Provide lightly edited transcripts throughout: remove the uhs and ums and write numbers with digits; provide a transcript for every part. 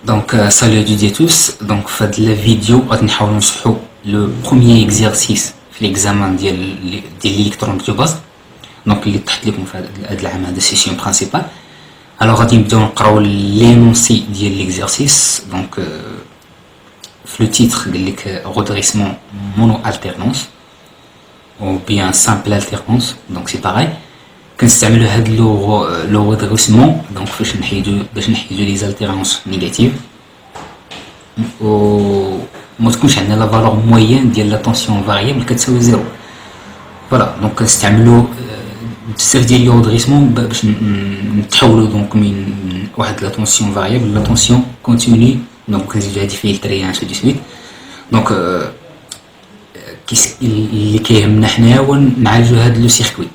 Donc, salut à toutes et tous. Donc, fait la vidéo, on va نشرحوا le premier exercice في l'examen ديال l'électronique de base. Donc, اللي تحت لكم في هذا العام هذا session principale. Alors, غادي نبداو نقراو l'énoncé ديال l'exercice. Donc, في le titre قال لك redressement mono-alternance ou bien simple alternance. Donc, c'est pareil. كنستعملوا هاد لو redressement donc باش نحيدو لي زالتيرونس نيجاتيف و ما تكونش عندنا لا فالور موين ديال لا طونسيون فاريابل كتساوي زيرو. فوالا دونك كنستعملوا بزاف ديال لي redressement باش نتحولوا دونك من واحد لا طونسيون فاريابل لا طونسيون كونتينيو. دونك كنزيدو هادي فيلتري انسو دي سويت. دونك اللي كيهمنا حنايا هو نعالجو هاد لو سيركوي.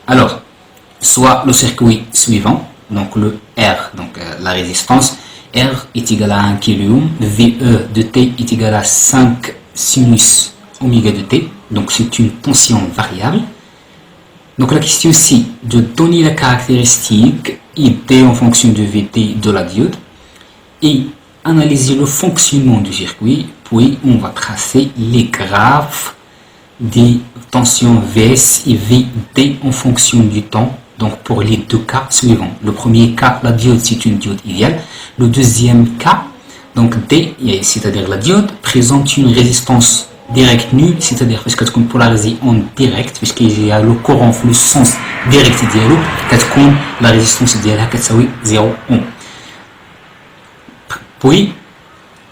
Alors, soit le circuit suivant, donc le R, donc la résistance, R est égal à 1 kΩ, VE de T est égal à 5 sinus oméga de T, donc c'est une tension variable. Donc la question c'est de donner la caractéristique ID en fonction de VT de la diode et analyser le fonctionnement du circuit, puis on va tracer les graphes des tensions Vs et Vd en fonction du temps, donc pour les deux cas suivants. Le premier cas, la diode c'est une diode idéale. Le deuxième cas, donc D, c'est-à-dire la diode, présente une résistance directe nulle, c'est-à-dire parce que تكون polarisée en direct, parce qu'il y a le courant في le sens direct ديالو كتكون la résistance ديالها كتساوي 0 ohm. Puis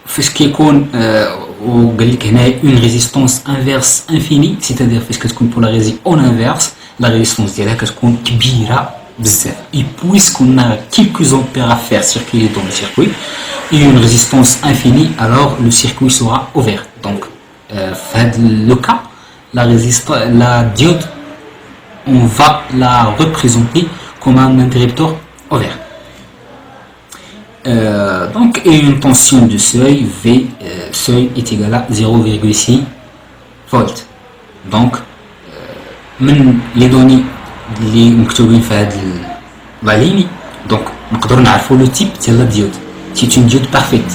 فاش كيكون وقال لك هنا une résistance inverse infinie, c'est-à-dire فاش كتكون polarisée en inverse la résistance ديالها كتكون كبيره بزاف. Et puisqu'on a quelques ampères à faire circuler dans le circuit et une résistance infinie, alors le circuit sera ouvert. Donc في le cas la diode on va la représenter comme un interrupteur ouvert. Donc, et une tension de seuil V seuil est égal à 0,6 volts. Donc, من les données اللي مكتوبين في هذه la ligne, donc نقدر نعرفوا le type ديال la diode. C'est une diode parfaite.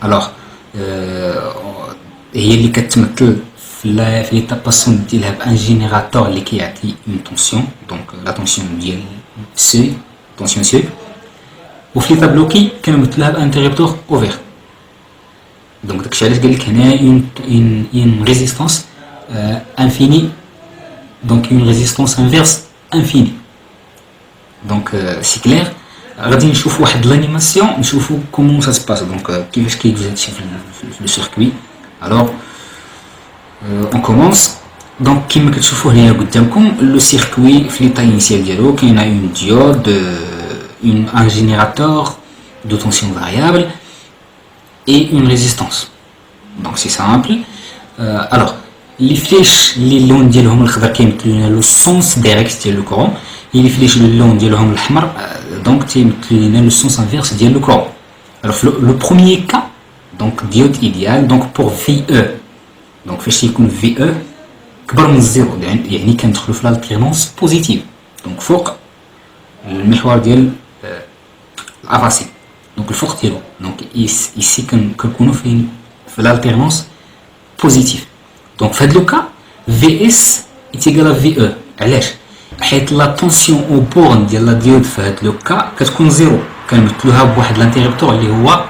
Alors, هي اللي كتمثل في ليتاباسيون ديالها بان جينيراتور اللي كيعطي une tension, donc la tension ديال seuil, tension seuil. وفي لي تابلوكي كنمثلوها بانتريبتور اوفير. دونك داكشي علاش قال لك هنا اون ريزيستانس انفيني، دونك اون ريزيستانس انفيرس انفيني. دونك سي كلير. غادي نشوف واحد لانيماسيون نشوفوا كومون سا سباس، دونك كيفاش كيدوز هادشي في لو سيركوي. الوغ اون كومونس. دونك كيما كتشوفوا هنا قدامكم لو سيركوي في ليطا انيسيال ديالو كاينه اون ديود un générateur de tension variable et une résistance. Donc c'est simple. Alors les flèches les longs ديالهم الخضر كيمثلوا le sens direct ديال le courant et les flèches les longs ديالهم الأحمر donc كيمثلوا le sens inverse ديال le courant. Alors le premier cas donc diode idéale donc pour VE, donc فاش يكون VE كبر من الزيرو يعني كندخلوا في l'alternance positive. donc فوق المحور ديال الافاسي دونك الفوق ديالو. دونك ici كنكونوا في l'alternance positive. دونك في هذا لو كا VS est égal à VE. علاش؟ حيت لا طونسيون او بورن ديال لا ديود في هذا لو كا كتكون زيرو، كنمثلوها بواحد الانتريبتور اللي هو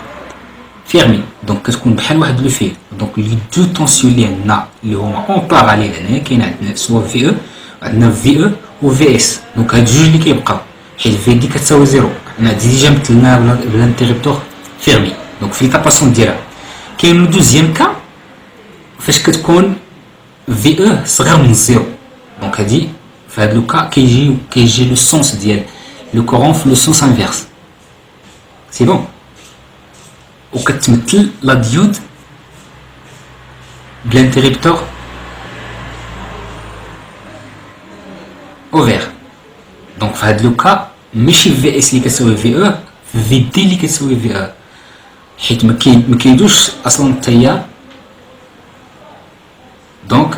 فيرمي. دونك كتكون بحال واحد لو فيل. دونك لي دو طونسيون اللي عندنا اللي هما اون باراليل هنا كاين عندنا سوا VE عندنا VE و VS. دونك هاد جوج اللي كيبقاو حيت في دي كتساوي زيرو حنا ديجا مثلناها بالانتريبتور فيرمي. دونك في ليطاباسيون ديالها كاين لو دوزيام كا فاش كتكون في او صغير من الزيرو. دونك هادي في هاد لو كا كيجي لو سونس ديال لو كورون في لو سونس انفيرس. سي بون. وكتمثل لا ديود بالانتريبتور اوفير. دونك في هاد لو كا ماشي في اس اللي كتساوي في او، في دي اللي كتساوي في او، حيت ما كيدوش اصلا التيار. دونك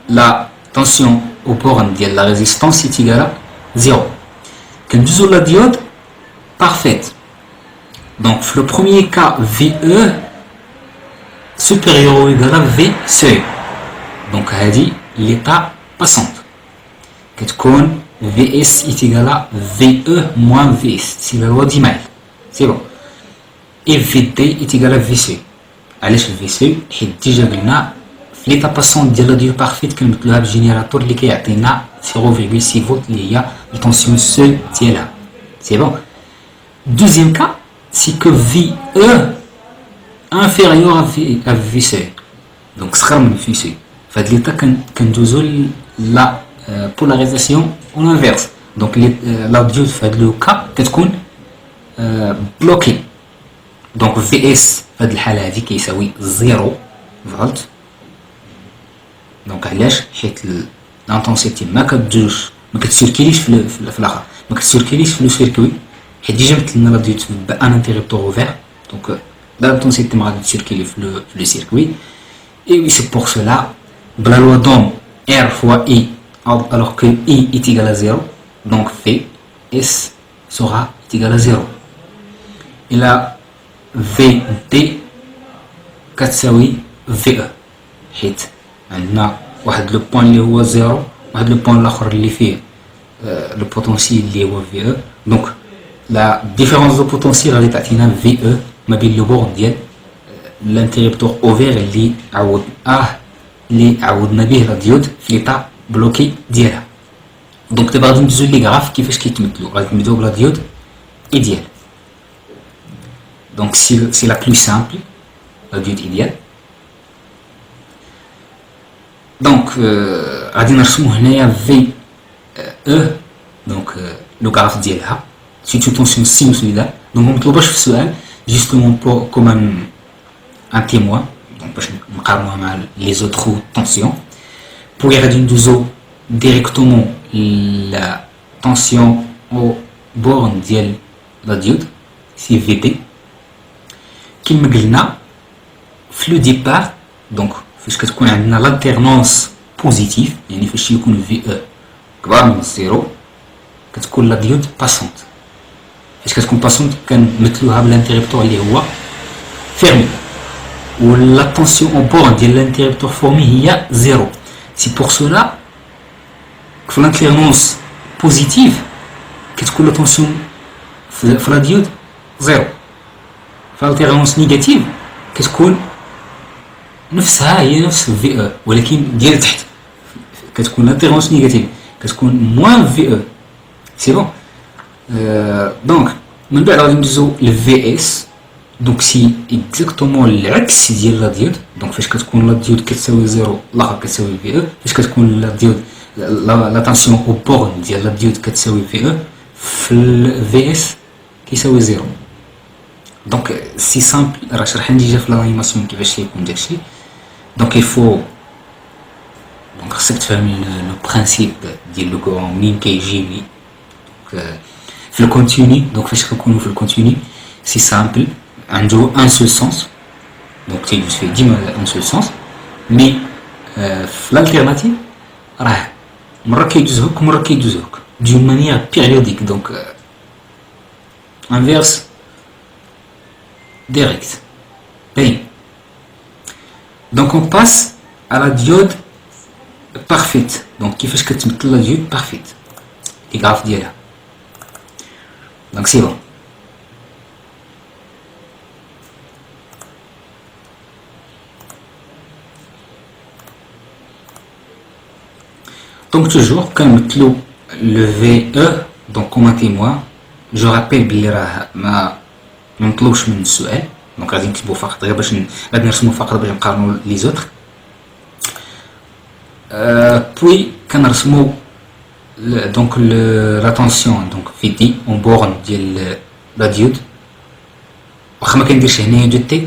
لا طونسيون او بورن ديال لا ريزيستانس ايتيغالا زيرو. كندوزو لا ديود بارفيت Donc, le premier cas, VE supérieur ou égal à V seuil. Donc, هذه l'état passante. كتكون VS est égal à VE moins VS. C'est la loi d'Imail. C'est bon. Et VD est égal à V seuil. علاش V seuil؟ حيت ديجا قلنا في l'état passante ديال la durée parfaite كنمثلوها بالجينيراتور اللي كيعطينا 0,6 فولت اللي هي التونسيون سeuil ديالها. C'est bon. Deuxième cas, c'est que VE inférieur à V seuil. Donc, c'est من V seuil. في هذا l'état كندوزو la polarisation en inverse. Donc, la diode في هذا le cas كتكون bloquée. Donc, VS في هذه الحالة هذه كيساوي 0 فولت. دونك علاش؟ حيت الانتونسيتي ما كتسيركيليش في الاخر، ما كتسيركيليش في لو سيركوي، حيت ديجا مثلنا لا ديود بان انتريبتور اوفير. دونك l'intensité ما غادي تسيركيلي في لو سيركوي. Et oui, c'est pour cela, la loi d'Ohm, R fois I, alors que I est égal à 0, donc Vs sera égal à 0. Et là, Vd كتساوي VE، حيت عندنا واحد لو بوين اللي هو 0، واحد لو بوين الاخر اللي فيه لو بوتونسيال اللي هو VE. دونك لا ديفيرونس دو بوتونسيال غادي تعطينا VE ما بين لو بورد ديال الانتريبتور اوفير اللي عوضنا به لا ديود في ليطا بلوكي ديالها. دونك دابا غادي ندوزو لي غراف كيفاش كيتمثلوا. غادي نبداو بلا ديود ايديال. دونك سي لا بلو سامبل لا ديود ايديال. دونك غادي نرسمو هنايا في او. دونك لو غراف ديالها سي تو تونسيون سينوسويدال. دونك ممطلوباش في السؤال، جوستومون كوم un témoin, donc باش نقارنوها مع les autres tensions. Pour غادي ندوزو directement la tension au borne ديال la diode سي VD. كما قلنا في لو ديبار، دونك فاش كتكون عندنا لالتيرنونس بوزيتيف، يعني فاش يكون VE كبار من الزيرو كتكون لا ديود باسونت. فاش كتكون باسونت كنمثلوها بالانتريبتور اللي هو فيرمي، و la tension au bord ديال الانتريبتور فورمي هي زيرو. سي بور سولا في لالتيرنونس بوزيتيف كتكون لا تونسيون في لا ديود زيرو. في لالتيرنونس نيجاتيف كتكون نفسها هي نفس في او، ولكن ديال تحت كتكون لالتيرنونس نيجاتيف كتكون موان في او. سي بون. دونك من بعد غادي ندوزو لفي اس. دونك سي اكزاكتومون العكس ديال لا ديود. دونك فاش كتكون لا ديود كتساوي زيرو الاخر كتساوي في او. فاش كتكون لا ديود لا تانسيون او بورن ديال لا ديود كتساوي في او، في الفي اس كيساوي زيرو. دونك سي سامبل، راه شرحنا ديجا في لانيماسيون كيفاش يكون داكشي. دونك يفو دونك خصك تفهم لو برانسيب ديال لو كورون منين كيجي لي في الكونتيني. دونك فاش كنكونو في الكونتيني سي سامبل، عنده ان سول سونس، دونك تيدوز فيه ديما ان سول سونس. مي في l'alternative راه مرة كيدوز هوك مرة كيدوز هوك دون مانيير بيريوديك. دونك انفيرس ديريكت باين. دونك اون باس على لا ديود بارفيت. دونك كيفاش كتمثل لا ديود بارفيت لي غراف ديالها. دونك سي بون. Donc toujours كنمثلو le VE donc comme un témoin. Je rappelle بلي راه ما مطلوبش من السؤال، دونك غادي نكتبو فقط غير باش غادي نرسمو فقط باش نقارنو لي زوتر. بوي كنرسمو دونك لا تونسيون دونك في دي اون بورن ديال لا ديود. واخا ما كنديرش هنايا دو تي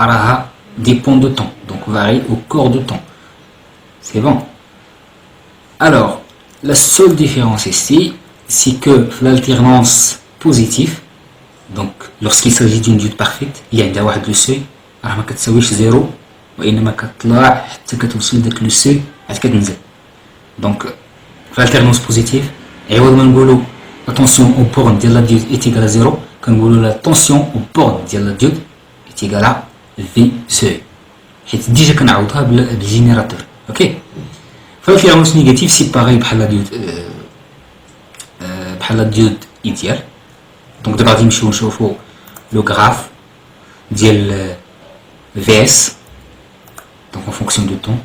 راها dépend de temps, donc varie au cours de temps. C'est bon. Alors, la seule différence ici, c'est que l'alternance positive, donc lorsqu'il s'agit d'une diode parfaite, il y a un seuil, راه ما كتساويش زيرو، وإنما كتطلع حتى كتوصل داك لو سeuil عاد كتنزل. دونك في l'alternance positive عوض ما نقولو la tension au borne ديال la diode est égale à 0, كنقولوا لا طونسيون او بورت ديال لا ديود ايتيغالا في سي حيت ديجا كنعوضها بالجينيراتور. اوكي فالانفلونس نيجاتيف سي باغي بحال لا ديود بحال لا ديود ايديال. دونك دابا غادي نمشيو نشوفوا لو غراف ديال في اس دونك en fonction du temps.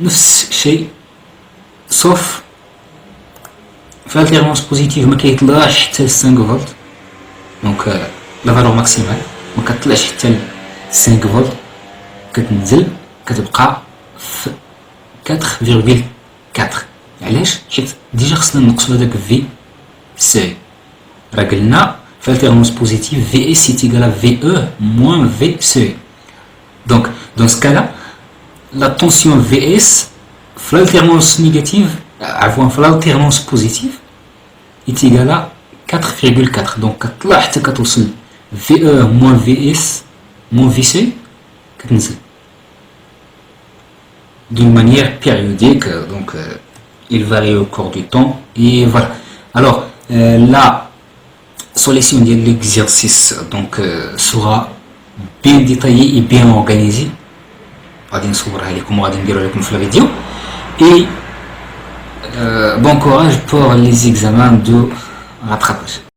نفس الشيء صوف في الالتيرونس بوزيتيف ما كيطلعش حتى ل 5 فولت دونك لا فالور ماكسيمال ما كتطلعش حتى ل 5 فولت كتنزل كتبقى في 4.4. علاش؟ حيت ديجا خصنا نقصوا هذاك في سي راه قلنا في الالتيرونس بوزيتيف في اس ايتيغال في او موان في سي. دونك دون ce cas là la tension VS في l'alternance négative عفوا في l'alternance positive est égale à 4,4 donc كتطلع حتى كتوصل VE moins VS moins VC كتنزل d'une manière périodique donc il varie au cours du temps et voilà. Alors la solution de l'exercice donc sera bien détaillée et bien organisée. غادي نصورها لكم وغادي نديرها لكم في الفيديو et bon courage pour les examens de rattrapage.